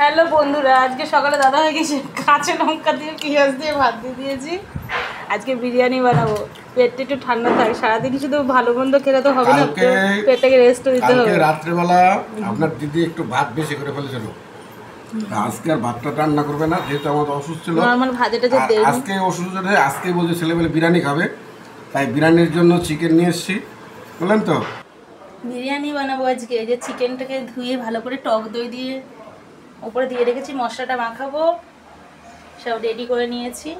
Hello বন্ধুরা, আজকে সকালে দাদা হয়ে গেছে কাঁচা লঙ্কা দিয়ে পেঁয়াজ দিয়ে ভাত দিয়ে দিয়েছি। আজকে বিরিয়ানি বানাবো, পেটটা একটু ঠান্ডা থাক। সারাদিন শুধু ভালো মন্দ খেলে তো হবে না, পেটটাকে রেস্টও দিতে হবে। রাত্রেবেলা আপনার দিদি একটু ভাত বেশি করে ফেলেছিল, আজকে আর ভাতটা রান্না করবে না, যেহেতু আমাদের অসুস্থ ছিল। নর্মাল ভাজিটা যে দেই আজকে অসুস্থ হয়ে আজকে বলছে ছেলেবেলে বিরিয়ানি খাবে, তাই বিরিয়ানির জন্য চিকেন নিয়ে এসেছি, বললেন তো বিরিয়ানি বানাবো আজকে। এই যে চিকেনটাকে ধুয়ে ভালো করে টক দই দিয়ে উপরে দিয়ে রেখেছি, মশলাটা মাখাবো, সব রেডি করে নিয়েছি।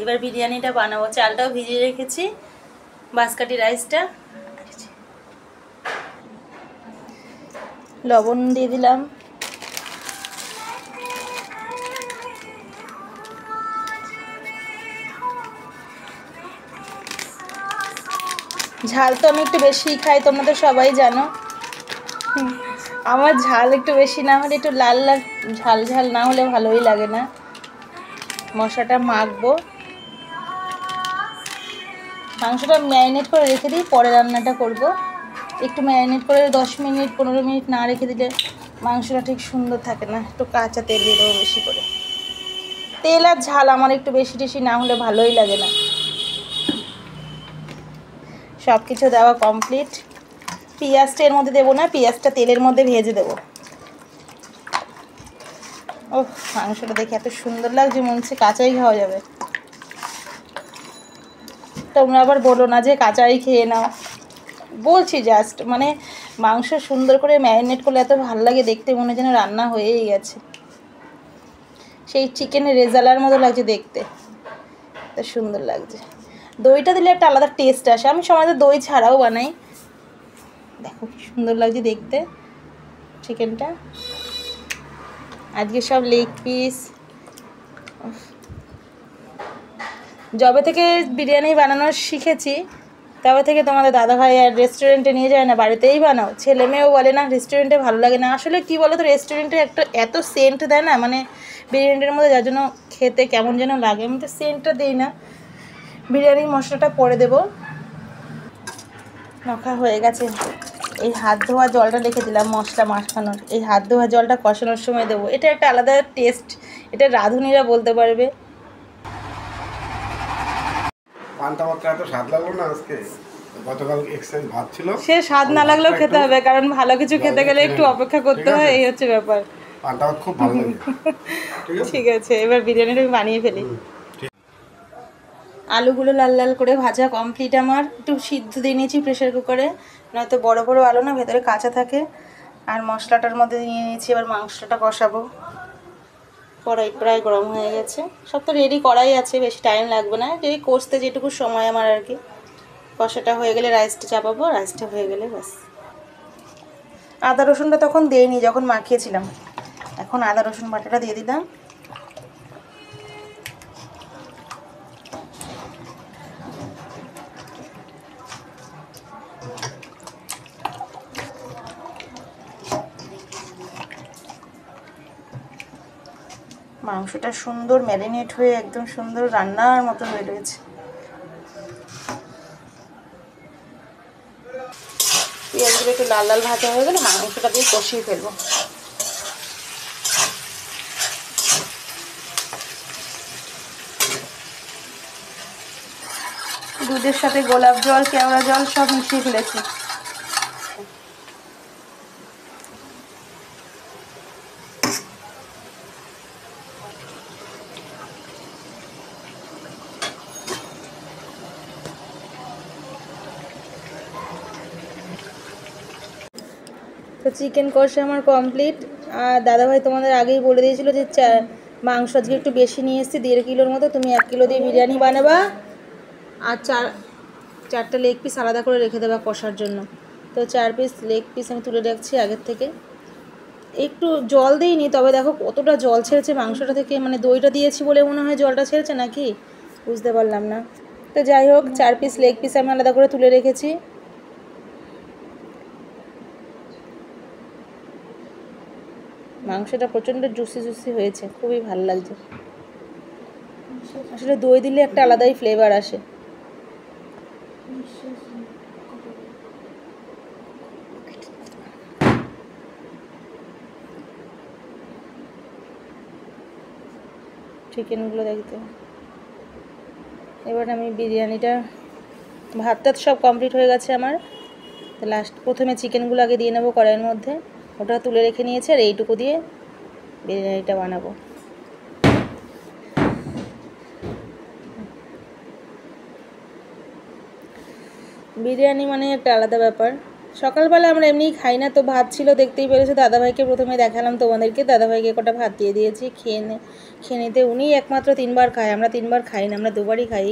এবার বিরিয়ানিটা বানাবো। চালটাও ভিজিয়ে রেখেছি, বাঁশকাঠি রাইসটা। লবণ দিয়ে দিলাম, ঝাল তো আমি একটু বেশিই খাই, তোমরা তো সবাই জানো। আমার ঝাল একটু বেশি না হলে, একটু লাল লাল ঝাল ঝাল না হলে ভালোই লাগে না। মশলাটা মাখবো, মাংসটা ম্যারিনেট করে রেখে দিই, পরে রান্নাটা করব। একটু ম্যারিনেট করে 10 মিনিট 15 মিনিট না রেখে দিলে মাংসটা ঠিক সুন্দর থাকে না। একটু কাঁচা তেল দিয়ে দেবো বেশি করে। তেল আর ঝাল আমার একটু বেশি টেশি না হলে ভালোই লাগে না। সব কিছু দেওয়া কমপ্লিট। পেঁয়াজটা এর মধ্যে দেবো না, পেঁয়াজটা তেলের মধ্যে ভেজে দেবো। ও, মাংসটা দেখে এত সুন্দর লাগছে, মনে হচ্ছে কাঁচাই খাওয়া যাবে। তোমরা আবার বলো না যে কাঁচাই খেয়ে নাও, বলছি জাস্ট মানে মাংস সুন্দর করে ম্যারিনেট করলে এত ভালো লাগে দেখতে, মনে হয় যেন রান্না হয়েই গেছে। সেই চিকেনের রেজালার মতো লাগছে দেখতে, এত সুন্দর লাগছে। দইটা দিলে একটা আলাদা টেস্ট আসে। আমি সময় তো দই ছাড়াও বানাই। দেখো কি সুন্দর লাগছে দেখতে চিকেনটা। আজকে সব লেগ পিস। যবে থেকে বিরিয়ানি বানানো শিখেছি তবে থেকে তোমাদের দাদাভাই আর রেস্টুরেন্টে নিয়ে যায় না, বাড়িতেই বানাও। ছেলে মেয়েও বলে না রেস্টুরেন্টে ভালো লাগে না। আসলে কি বলো তো, রেস্টুরেন্টে একটা এত সেন্ট দেয় না, মানে বিরিয়ানির মধ্যে, যার জন্য খেতে কেমন যেন লাগে। আমি তো সেন্টটা দিই না। বিরিয়ানির মশলাটা পরে দেবো। মাখা হয়ে গেছে। এই হাত ধোয়া জলটা রেখে দিলাম মশলা মাখানোর, এই হাত ধোয়া জলটা কষানোর সময় দেবো। এটা একটা আলাদা টেস্ট, এটা রাঁধুনিরা বলতে পারবে। পান্তা ভাতটা এত স্বাদ লাগলো না আজকে, গতকাল এক্সেস ভাত ছিল। সে স্বাদ না লাগলেও খেতে হবে, কারণ ভালো কিছু খেতে গেলে একটু অপেক্ষা করতে হয়, এই হচ্ছে ব্যাপার। পান্তা ভাত খুব ভালো লাগে। ঠিক আছে, এবার বিরিয়ানিটা আমি বানিয়ে ফেলি। আলুগুলো লাল লাল করে ভাজা কমপ্লিট আমার। একটু সিদ্ধ দিয়ে নিয়েছি প্রেশার কুকারে, নয়তো বড় বড় আলু না ভেতরে কাঁচা থাকে। আর মশলাটার মধ্যে নিয়ে নিয়েছি, এবার মাংসটা কষাবো। কড়াই প্রায় গরম হয়ে গেছে, সব তো রেডি করাই আছে, বেশি টাইম লাগবে না, যদি কষতে যেটুকু সময় আমার আর কি। কষাটা হয়ে গেলে রাইসটা চাপাবো, রাইসটা হয়ে গেলে ব্যাস। আদা রসুনটা তখন দেইনি যখন মাখিয়েছিলাম, এখন আদা রসুন বাটাটা দিয়ে দিলাম। মাংসটা সুন্দর ম্যারিনেট হয়ে একদম সুন্দর রান্নার মতো হয়ে রয়েছে। পেঁয়াজগুলো একটু লাল লাল ভাজা হয়ে গেলে মাংসটা দিয়ে কষিয়ে ফেলবো। দুধের সাথে গোলাপ জল, কেওড়া জল সব মিশিয়ে ফেলেছি। তো চিকেন কষা আমার কমপ্লিট। আর দাদাভাই তোমাদের আগেই বলে দিয়েছিল যে মাংস আজকে একটু বেশি নিয়ে এসেছি, 1.5 কিলোর মতো। তুমি 1 কিলো দিয়ে বিরিয়ানি বানাবা, আর চারটা লেগ পিস আলাদা করে রেখে দেবা কষার জন্য। তো 4 পিস লেগ পিস আমি তুলে রাখছি আগের থেকে। একটু জল দিইনি, তবে দেখো কতটা জল ছেড়েছে মাংসটা থেকে, মানে দইটা দিয়েছি বলে মনে হয় জলটা ছেড়েছে নাকি বুঝতে পারলাম না। তো যাই হোক, 4 পিস লেগ পিস আমি আলাদা করে তুলে রেখেছি। মাংসটা প্রচণ্ড জুসি জুসি হয়েছে, খুবই ভালো লাগছে। আসলে দই দিলে একটা আলাদাই ফ্লেভার আসে। চিকেনগুলো দেখতে। এবার আমি বিরিয়ানিটা, ভাতটা সব কমপ্লিট হয়ে গেছে আমার। তো লাস্ট প্রথমে চিকেনগুলো আগে দিয়ে নেবো কড়াইয়ের মধ্যে, ওটা তুলে রেখে নিয়েছি। আর এইটুকু দিয়ে বিরিয়ানিটা বানাবো। বিরিয়ানি মানে একটা আলাদা ব্যাপার। সকালবেলা আমরা এমনিই খাই না, তো ভাত ছিল দেখতেই পেরেছো। দাদাভাইকে প্রথমে দেখালাম তোমাদেরকে, দাদাভাইকে কটা ভাত দিয়ে দিয়েছি, খেয়ে নিতে। উনি একমাত্র 3বার খায়, আমরা 3বার খাই না, আমরা 2বারই খাই।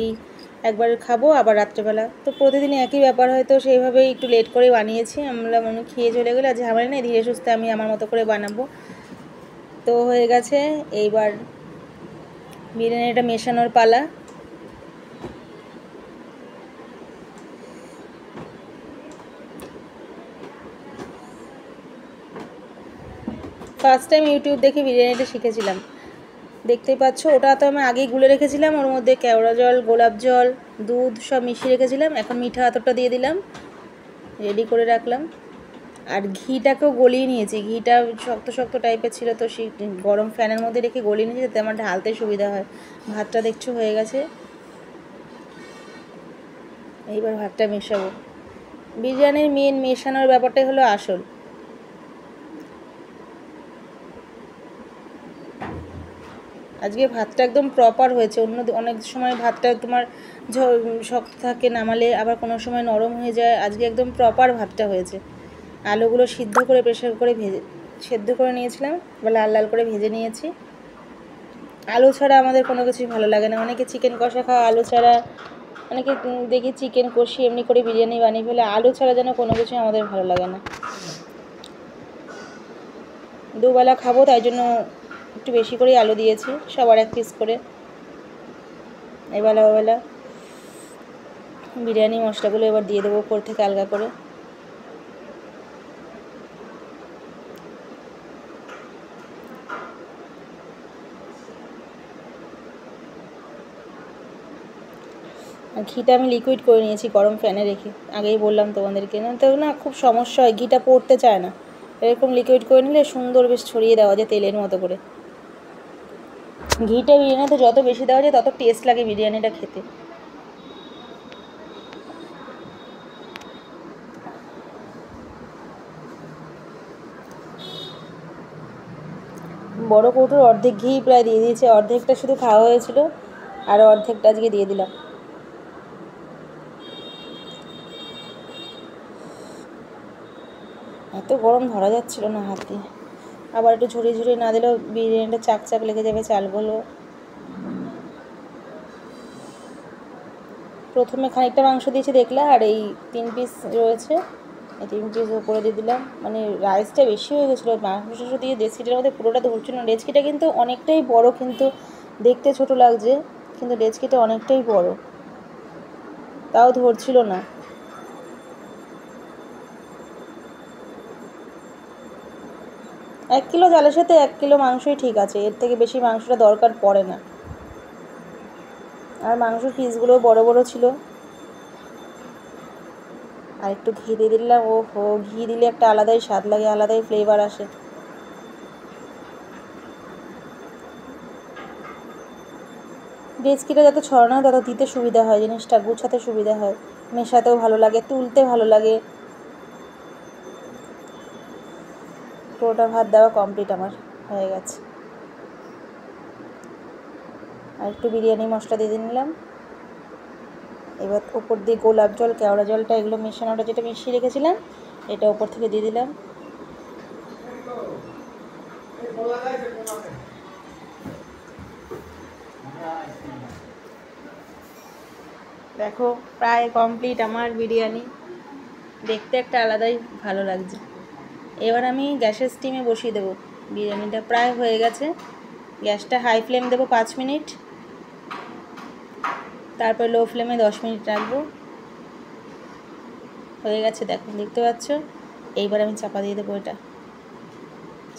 একবার খাবো আবার রাত্রেবেলা, তো প্রতিদিনই একই ব্যাপার হয়। তো সেইভাবেই একটু লেট করে বানিয়েছি আমরা, মনে খেয়ে চলে গেলে আর ঝামেলা নেই, ধীরে সুস্থে আমি আমার মতো করে বানাবো। তো হয়ে গেছে, এইবার বিরিয়ানিটা মেশানোর পালা। ফার্স্ট টাইম ইউটিউব দেখে বিরিয়ানিটা শিখেছিলাম, দেখতেই পাচ্ছ। ওটা তো আমি আগেই গুলে রেখেছিলাম, ওর মধ্যে কেওড়া জল, গোলাপ জল, দুধ সব মিশিয়ে রেখেছিলাম। এখন মিঠা আতরটা দিয়ে দিলাম, রেডি করে রাখলাম। আর ঘিটাকেও গলিয়ে নিয়েছি, ঘিটা শক্ত শক্ত টাইপের ছিল, তো সেই গরম ফ্যানের মধ্যে রেখে গলিয়ে নিয়েছি, যাতে আমার ঢালতে সুবিধা হয়। ভাতটা দেখছো হয়ে গেছে, এইবার ভাতটা মেশাবো। বিরিয়ানির মেন মেশানোর ব্যাপারটাই হলো আসল। আজকে ভাতটা একদম প্রপার হয়েছে। অনেক সময় ভাতটা তোমার শক্ত থাকে, নামালে আবার কোনো সময় নরম হয়ে যায়। আজকে একদম প্রপার ভাতটা হয়েছে। আলুগুলো সিদ্ধ করে প্রেশার করে সেদ্ধ করে নিয়েছিলাম, বা লাল লাল করে ভেজে নিয়েছি। আলু ছাড়া আমাদের কোনো কিছুই ভালো লাগে না। অনেকে চিকেন কষা খাওয়া আলু ছাড়া, অনেকে দেখি চিকেন কষি এমনি করে বিরিয়ানি বানিয়ে ফেলে, আলু ছাড়া যেন কোনো কিছুই আমাদের ভালো লাগে না। দুবেলা খাবো, তাই জন্য একটু বেশি করেই আলু দিয়েছি, সবার 1 পিস করে। এবেলা ওবেলা বিরিয়ানি মশলাগুলো এবার দিয়ে দেবো উপর থেকে আলগা করে। আর ঘিটা আমি লিকুইড করে নিয়েছি গরম ফ্যানে রেখে, আগেই বললাম তোমাদেরকে। না তো না, খুব সমস্যা হয়, ঘিটা পড়তে চায় না। এরকম লিকুইড করে নিলে সুন্দর বেশ ছড়িয়ে দেওয়া যায় তেলের মতো করে। ঘিটা বিরিয়ানিতে যত বেশি দেওয়া যায় তত টেস্ট লাগে বিরিয়ানিটা খেতে। বড় কৌটোর অর্ধেক ঘি প্রায় দিয়ে দিয়েছে, অর্ধেকটা শুধু খাওয়া হয়েছিল, আর অর্ধেকটা আজকে দিয়ে দিলাম। এত গরম ধরা যাচ্ছিল না হাত দিয়ে, আবার একটু ঝরিয়ে ঝরিয়ে না দিলেও বিরিয়ানিটা চাক চাক লেগে যাবে চালগুলো। প্রথমে খানিকটা মাংস দিয়েছি দেখলা, আর এই 3 পিস রয়েছে, এই 3 পিস উপরে দিয়ে দিলাম। মানে রাইসটা বেশি হয়ে গেছিলো, মাংস দিয়ে ডেচকিটার মধ্যে পুরোটা ধরছিল না। ডেচকিটা কিন্তু অনেকটাই বড়, কিন্তু দেখতে ছোট লাগছে, কিন্তু ডেচকিটা অনেকটাই বড়, তাও ধরছিল না। এক কিলো চালের সাথে 1 কিলো মাংসই ঠিক আছে, এর থেকে বেশি মাংসটা দরকার পড়ে না। আর মাংসের পিসগুলোও বড় বড় ছিল। আর একটু ঘি দিয়ে দিলাম। ও হো, ঘি দিলে একটা আলাদাই স্বাদ লাগে, আলাদাই ফ্লেভার আসে। ডেচকিটা যত ছড়ানো হয় তত দিতে সুবিধা হয়, জিনিসটা গুছাতে সুবিধা হয়, মেশাতেও ভালো লাগে, তুলতে ভালো লাগে। পুরোটা ভাত দেওয়া কমপ্লিট আমার হয়ে গেছে। আর একটু বিরিয়ানি মশলা দিয়ে নিলাম। এবার ওপর দিয়ে গোলাপ জল, কেওড়া জলটা, এগুলো মেশানোটা যেটা মিশিয়ে রেখেছিলাম, এটা ওপর থেকে দিয়ে দিলাম। দেখো প্রায় কমপ্লিট আমার বিরিয়ানি, দেখতে একটা আলাদাই ভালো লাগছে। এবার আমি গ্যাসের স্টিমে বসিয়ে দেবো। বিরিয়ানিটা প্রায় হয়ে গেছে, গ্যাসটা হাই ফ্লেম দেবো 5 মিনিট, তারপর লো ফ্লেমে 10 মিনিট রাখবো। হয়ে গেছে, দেখো দেখতে পাচ্ছ। এইবার আমি চাপা দিয়ে দেবো, এটা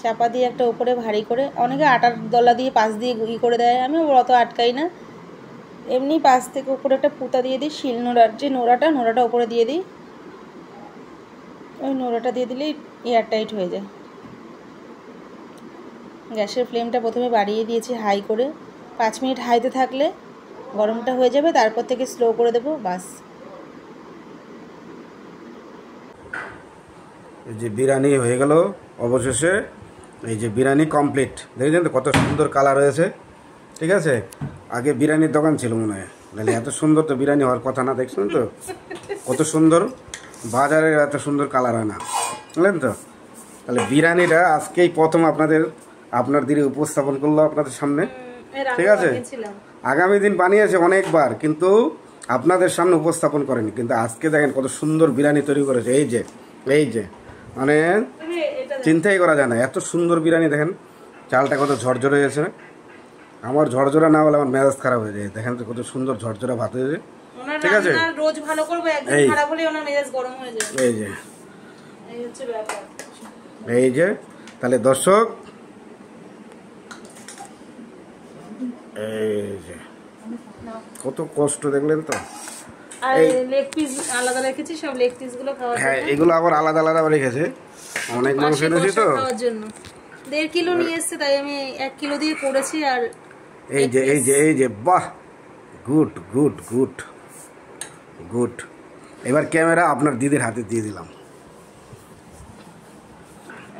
চাপা দিয়ে একটা উপরে ভারী করে, অনেকে আটার দলা দিয়ে পাশ দিয়ে করে দেয়, আমি অত আটকাই না, এমনি পাশ থেকে উপরে একটা পুঁতা দিয়ে দিই, শিল নোড়ার যে নোড়াটা উপরে দিয়ে দিই। ওই নোড়াটা দিয়ে দিলেই এয়ারটাইট হয়ে যায়। গ্যাসের ফ্লেমটা প্রথমে বাড়িয়ে দিয়েছি হাই করে, 5 মিনিট হাইতে থাকলে গরমটা হয়ে যাবে, তারপর থেকে স্লো করে দেবো, বাস। এই যে বিরিয়ানি হয়ে গেল অবশেষে। এই যে বিরিয়ানি কমপ্লিট, দেখেছেন তো কত সুন্দর কালার হয়েছে। ঠিক আছে, আগে বিরিয়ানির দোকান ছিল মনে হয়, নাহলে এত সুন্দর তো বিরিয়ানি হওয়ার কথা না। দেখছেন তো কত সুন্দর, বাজারে এত সুন্দর কালার হয় না, বুঝলেন তো। তাহলে বিরিয়ানিটা আজকেই প্রথম আপনার দিকে উপস্থাপন করলো আপনাদের সামনে। ঠিক আছে, আগামী দিন বানিয়েছে অনেকবার, কিন্তু আপনাদের সামনে উপস্থাপন করেনি। কিন্তু আজকে দেখেন কত সুন্দর বিরিয়ানি তৈরি করেছে। এই যে মানে চিন্তাই করা যায় না, এত সুন্দর বিরিয়ানি। দেখেন চালটা কত ঝরঝরে হয়েছে। আমার ঝরঝরা না হলে আমার মেজাজ খারাপ হয়ে যায়। দেখেন তো কত সুন্দর ঝরঝরা ভাত হয়েছে। ঠিক আছে, রোজ ভালো করবে, একদিন খারাপ হলে ওনার মেজাজ গরম হয়ে যায়। এই হচ্ছে ব্যাপার। এই যে তাহলে দর্শক, এই যে কত কষ্ট দেখলেন তো। আর লেগ পিস আলাদা রেখেছি, সব লেগ পিস গুলো খাওয়ার জন্য। হ্যাঁ, এগুলো আবার আলাদা আলাদা রেখেছে, অনেক মাংস এনেছি তো খাওয়ার জন্য। 1.5 কিলো নিয়ে এসেছে, তাই আমি 1 কিলো দিয়ে করেছি। আর এই যে বাহ, গুড গুড গুড গুড। এবার ক্যামেরা আপনার দিদির হাতে দিয়ে দিলাম।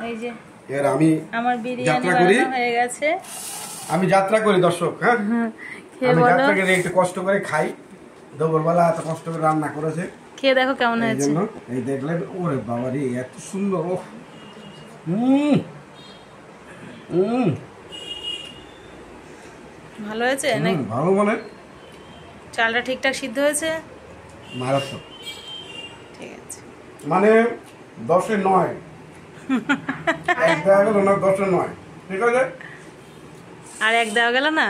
এই যে এর আমি আমার বিরিয়ানি যাত্রা করি, বানানো হয়ে গেছে। আমি যাত্রা করি দর্শক। হ্যাঁ, আমি যাত্রা করে একটু কষ্ট করে খাই। দুপুরবেলা এত কষ্ট করে রান্না করেছে, খেয়ে দেখো কেমন হয়েছে। এই দেখলেন, ওরে বাবা রে এত সুন্দর। ও ভালো হয়েছে নাকি? ভালো, মানে চালটা ঠিকঠাক সিদ্ধ হয়েছে? মারাত্মক। ঠিক আছে, মানে 10-এ 9। এক দেওয়া গেল না, 10-এ 9। ঠিক আছে, আর এক দেওয়া গেল না,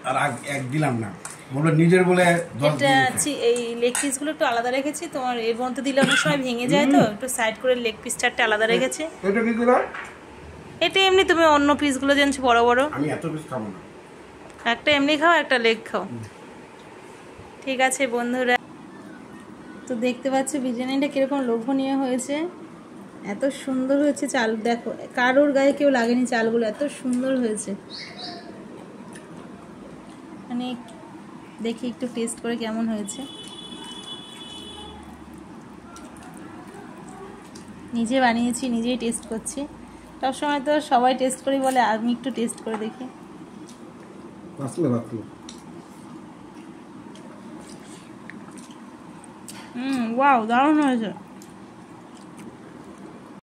আর এক দিলাম না, বলে নিজের বলে 10 এটা এই লেগ পিসগুলো একটু আলাদা রেখেছি। তোমার এর মধ্যে দিলে অনেক সময় ভেঙে যায়, তো একটু সাইড করে লেগ পিস চারটে আলাদা রেখেছি। এটা কি দিলা? এটা এমনি তুমি অন্য পিসগুলো জেনছো বড় বড়, আমি এত পিস খাবো না। একটা এমনি খাও, একটা লেগ খাও। ঠিক আছে বন্ধুরা, তো দেখতে পাচ্ছ বিরিয়ানিটা কিরকম লোভনীয় হয়েছে, এত সুন্দর হয়েছে। চাল দেখো, কারোর গায়ে কেউ লাগেনি, চালগুলো এত সুন্দর হয়েছে। মানে দেখি একটু টেস্ট করে কেমন হয়েছে। নিজে বানিয়েছি, নিজেই টেস্ট করছি। সবসময় তো সবাই টেস্ট করি বলে, আমি একটু টেস্ট করে দেখি। ওয়াও, দারুণ হয়েছে।